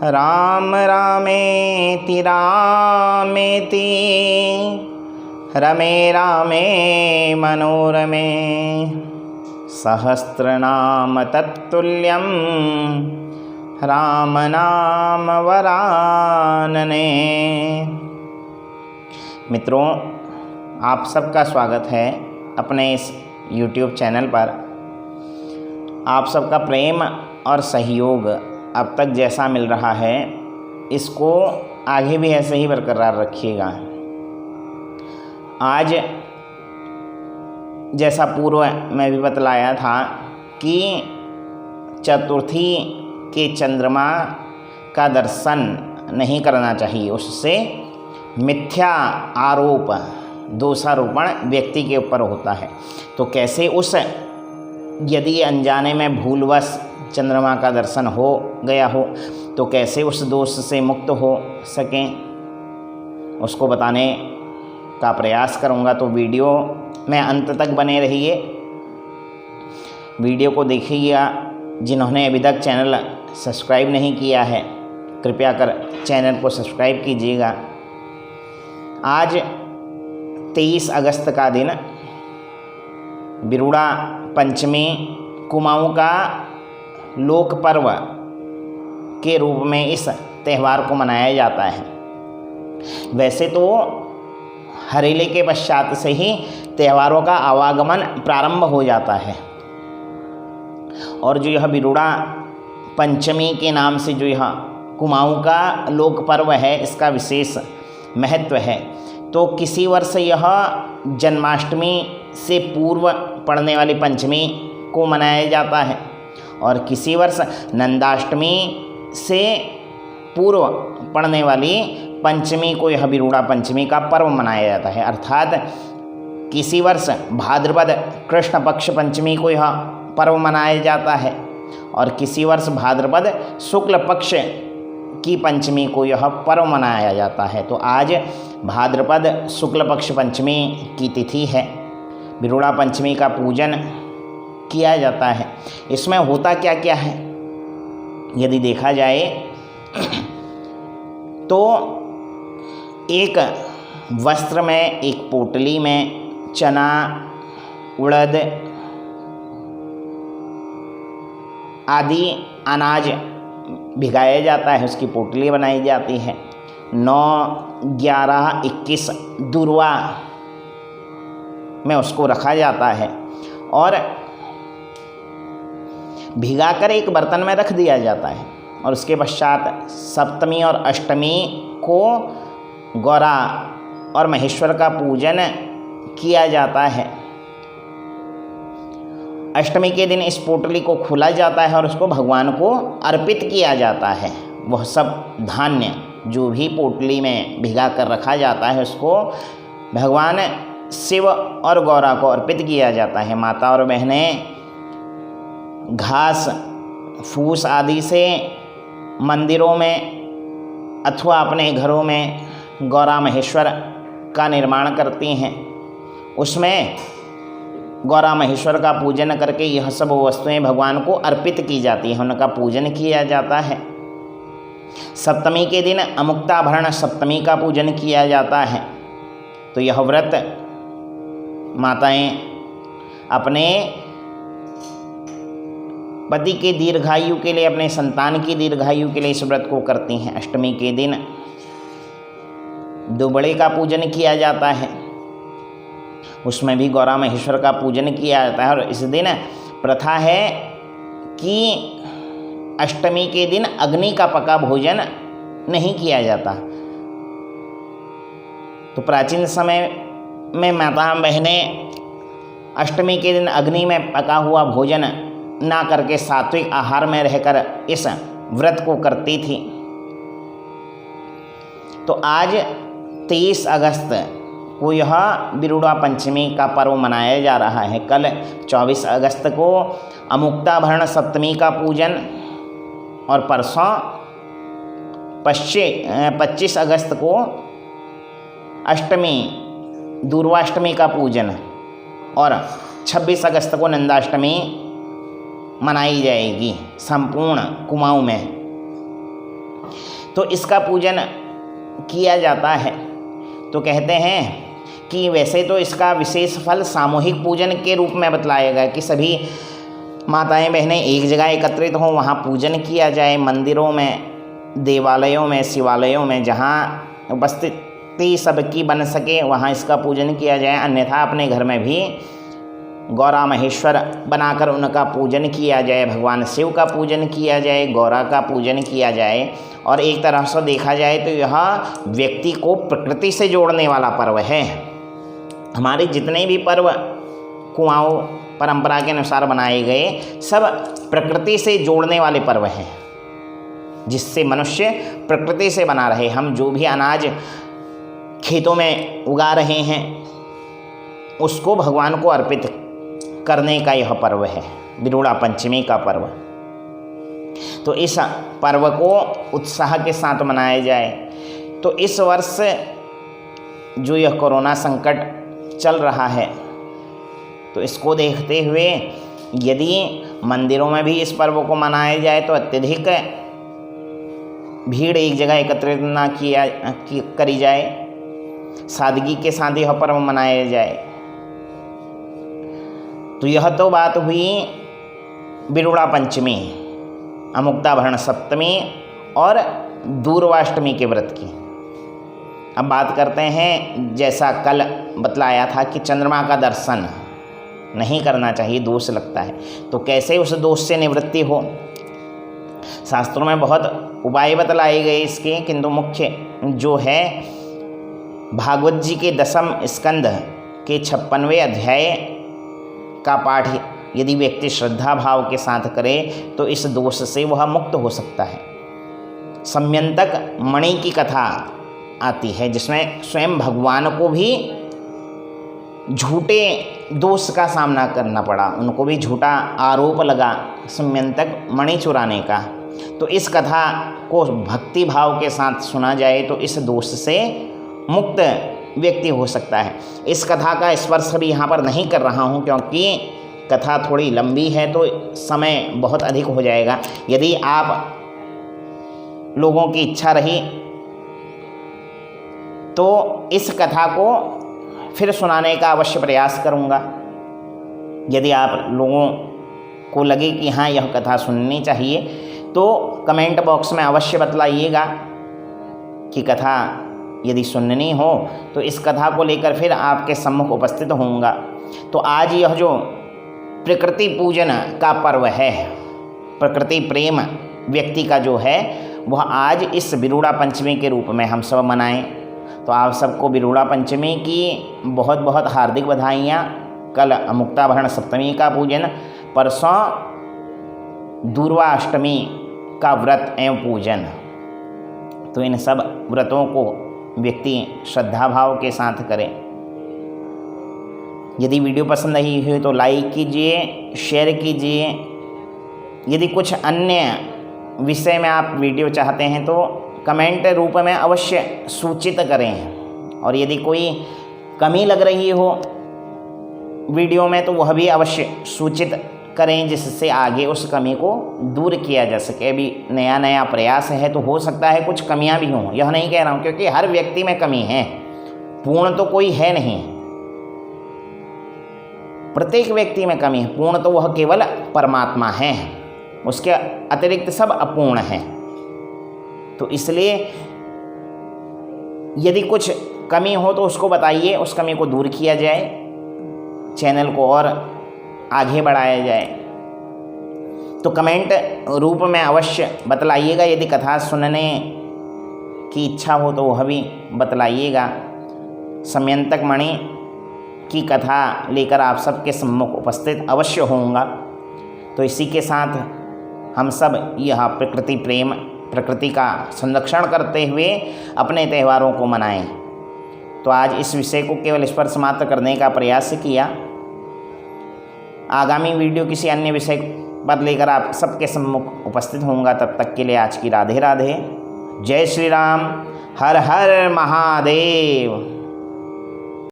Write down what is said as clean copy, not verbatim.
राम रामेति रामेति रमे रामे मनोरमे सहस्रनाम तत्तुल्यं राम नाम वरानने। मित्रों, आप सबका स्वागत है अपने इस YouTube चैनल पर। आप सबका प्रेम और सहयोग अब तक जैसा मिल रहा है, इसको आगे भी ऐसे ही बरकरार रखिएगा। आज जैसा पूर्व में भी बतलाया था कि चतुर्थी के चंद्रमा का दर्शन नहीं करना चाहिए, उससे मिथ्या आरोप, दोषारोपण व्यक्ति के ऊपर होता है। तो कैसे यदि अनजाने में भूलवश चंद्रमा का दर्शन हो गया हो तो कैसे उस दोष से मुक्त हो सकें, उसको बताने का प्रयास करूंगा। तो वीडियो में अंत तक बने रहिए, वीडियो को देखिएगा। जिन्होंने अभी तक चैनल सब्सक्राइब नहीं किया है, कृपया कर चैनल को सब्सक्राइब कीजिएगा। आज 23 अगस्त का दिन बिरुड़ा पंचमी कुमाऊं का लोक पर्व के रूप में इस त्यौहार को मनाया जाता है। वैसे तो हरेले के पश्चात से ही त्योहारों का आवागमन प्रारंभ हो जाता है, और जो यह बिरुड़ा पंचमी के नाम से जो यह कुमाऊं का लोक पर्व है, इसका विशेष महत्व है। तो किसी वर्ष यह जन्माष्टमी से पूर्व पड़ने वाली पंचमी को मनाया जाता है, और किसी वर्ष नंदाष्टमी से पूर्व पड़ने वाली पंचमी को यह बिरुड़ा पंचमी का पर्व मनाया जाता है। अर्थात किसी वर्ष भाद्रपद कृष्ण पक्ष पंचमी को यह पर्व मनाया जाता है, और किसी वर्ष भाद्रपद शुक्ल पक्ष की पंचमी को यह पर्व मनाया जाता है। तो आज भाद्रपद शुक्ल पक्ष पंचमी की तिथि है। बिरुड़ा पंचमी का पूजन किया जाता है। इसमें होता क्या क्या है यदि देखा जाए तो एक वस्त्र में, एक पोटली में चना, उड़द आदि अनाज भिगाया जाता है, उसकी पोटली बनाई जाती है। 9, 11, 21 दुर्वा में उसको रखा जाता है और भिगाकर एक बर्तन में रख दिया जाता है। और उसके पश्चात सप्तमी और अष्टमी को गौरा और महेश्वर का पूजन किया जाता है। अष्टमी के दिन इस पोटली को खोला जाता है और उसको भगवान को अर्पित किया जाता है। वह सब धान्य जो भी पोटली में भिगा कर रखा जाता है, उसको भगवान शिव और गौरा को अर्पित किया जाता है। माता और बहनें घास फूस आदि से मंदिरों में अथवा अपने घरों में गौरा महेश्वर का निर्माण करती हैं। उसमें गौरा महेश्वर का पूजन करके यह सब वस्तुएं भगवान को अर्पित की जाती हैं, उनका पूजन किया जाता है। सप्तमी के दिन अमुक्ताभरण सप्तमी का पूजन किया जाता है। तो यह व्रत माताएं अपने पति के दीर्घायु के लिए, अपने संतान की दीर्घायु के लिए इस व्रत को करती हैं। अष्टमी के दिन दुबड़े का पूजन किया जाता है, उसमें भी गौरा महेश्वर का पूजन किया जाता है। और इस दिन प्रथा है कि अष्टमी के दिन अग्नि का पका भोजन नहीं किया जाता। तो प्राचीन समय में माता बहनें अष्टमी के दिन अग्नि में पका हुआ भोजन ना करके सात्विक आहार में रहकर इस व्रत को करती थी। तो आज 23 अगस्त को यह बिरुड़ा पंचमी का पर्व मनाया जा रहा है। कल 24 अगस्त को अमुक्ताभरण सप्तमी का पूजन, और परसों 25 अगस्त को अष्टमी दूर्वाष्टमी का पूजन, और 26 अगस्त को नंदाष्टमी मनाई जाएगी संपूर्ण कुमाऊं में। तो इसका पूजन किया जाता है। तो कहते हैं कि वैसे तो इसका विशेष फल सामूहिक पूजन के रूप में बतलाया गया कि सभी माताएं बहनें एक जगह एकत्रित हों, वहाँ पूजन किया जाए, मंदिरों में, देवालयों में, शिवालयों में, जहाँ उपस्थिति सबकी बन सके वहाँ इसका पूजन किया जाए। अन्यथा अपने घर में भी गौरा महेश्वर बनाकर उनका पूजन किया जाए, भगवान शिव का पूजन किया जाए, गौरा का पूजन किया जाए। और एक तरह से देखा जाए तो यह व्यक्ति को प्रकृति से जोड़ने वाला पर्व है। हमारे जितने भी पर्व कुमाऊं परंपरा के अनुसार बनाए गए सब प्रकृति से जोड़ने वाले पर्व हैं, जिससे मनुष्य प्रकृति से बना रहे। हम जो भी अनाज खेतों में उगा रहे हैं उसको भगवान को अर्पित करने का यह पर्व है, बिरुड़ा पंचमी का पर्व। तो इस पर्व को उत्साह के साथ मनाया जाए। तो इस वर्ष जो यह कोरोना संकट चल रहा है तो इसको देखते हुए यदि मंदिरों में भी इस पर्व को मनाया जाए तो अत्यधिक भीड़ एक जगह एकत्रित ना करी जाए, सादगी के साथ यह पर्व मनाया जाए। तो यह तो बात हुई बिरुड़ा पंचमी, अमुक्ताभरण सप्तमी और दूर्वाष्टमी के व्रत की। अब बात करते हैं, जैसा कल बतलाया था कि चंद्रमा का दर्शन नहीं करना चाहिए, दोष लगता है। तो कैसे उस दोष से निवृत्ति हो? शास्त्रों में बहुत उपाय बतलाए गए इसके, किंतु मुख्य जो है भागवत जी के 10वें स्कंद के 56वें अध्याय का पाठ यदि व्यक्ति श्रद्धा भाव के साथ करे तो इस दोष से वह मुक्त हो सकता है। सम्यंतक मणि की कथा आती है जिसमें स्वयं भगवान को भी झूठे दोष का सामना करना पड़ा, उनको भी झूठा आरोप लगा सम्यंतक मणि चुराने का। तो इस कथा को भक्ति भाव के साथ सुना जाए तो इस दोष से मुक्त व्यक्ति हो सकता है। इस कथा का स्पर्श भी यहाँ पर नहीं कर रहा हूँ क्योंकि कथा थोड़ी लंबी है तो समय बहुत अधिक हो जाएगा। यदि आप लोगों की इच्छा रही तो इस कथा को फिर सुनाने का अवश्य प्रयास करूँगा। यदि आप लोगों को लगे कि हाँ यह कथा सुननी चाहिए तो कमेंट बॉक्स में अवश्य बतलाइएगा कि कथा यदि सुननी हो तो इस कथा को लेकर फिर आपके सम्मुख उपस्थित होऊंगा। तो आज यह जो प्रकृति पूजन का पर्व है, प्रकृति प्रेम व्यक्ति का जो है वह आज इस बिरुड़ा पंचमी के रूप में हम सब मनाएं। तो आप सबको बिरुड़ा पंचमी की बहुत बहुत हार्दिक बधाइयाँ। कल अमुक्ताभरण सप्तमी का पूजन, परसों दूर्वाष्टमी का व्रत एवं पूजन। तो इन सब व्रतों को व्यक्ति श्रद्धा भाव के साथ करें। यदि वीडियो पसंद आई हो तो लाइक कीजिए, शेयर कीजिए। यदि कुछ अन्य विषय में आप वीडियो चाहते हैं तो कमेंट रूप में अवश्य सूचित करें। और यदि कोई कमी लग रही हो वीडियो में तो वह भी अवश्य सूचित करें जिससे आगे उस कमी को दूर किया जा सके। अभी नया नया प्रयास है तो हो सकता है कुछ कमियां भी हों, यह नहीं कह रहा हूं, क्योंकि हर व्यक्ति में कमी है, पूर्ण तो कोई है नहीं। प्रत्येक व्यक्ति में कमी है, पूर्ण तो वह केवल परमात्मा है, उसके अतिरिक्त सब अपूर्ण है। तो इसलिए यदि कुछ कमी हो तो उसको बताइए, उस कमी को दूर किया जाए, चैनल को और आगे बढ़ाया जाए। तो कमेंट रूप में अवश्य बतलाइएगा। यदि कथा सुनने की इच्छा हो तो वह भी बतलाइएगा। सम्यंतक मणि की कथा लेकर आप सबके सम्मुख उपस्थित अवश्य होऊंगा। तो इसी के साथ हम सब यह प्रकृति प्रेम, प्रकृति का संरक्षण करते हुए अपने त्योहारों को मनाएं। तो आज इस विषय को केवल स्पर्श मात्र करने का प्रयास किया। आगामी वीडियो किसी अन्य विषय पर लेकर आप सबके सम्मुख उपस्थित होऊंगा। तब तक के लिए आज की राधे राधे, जय श्री राम, हर हर महादेव।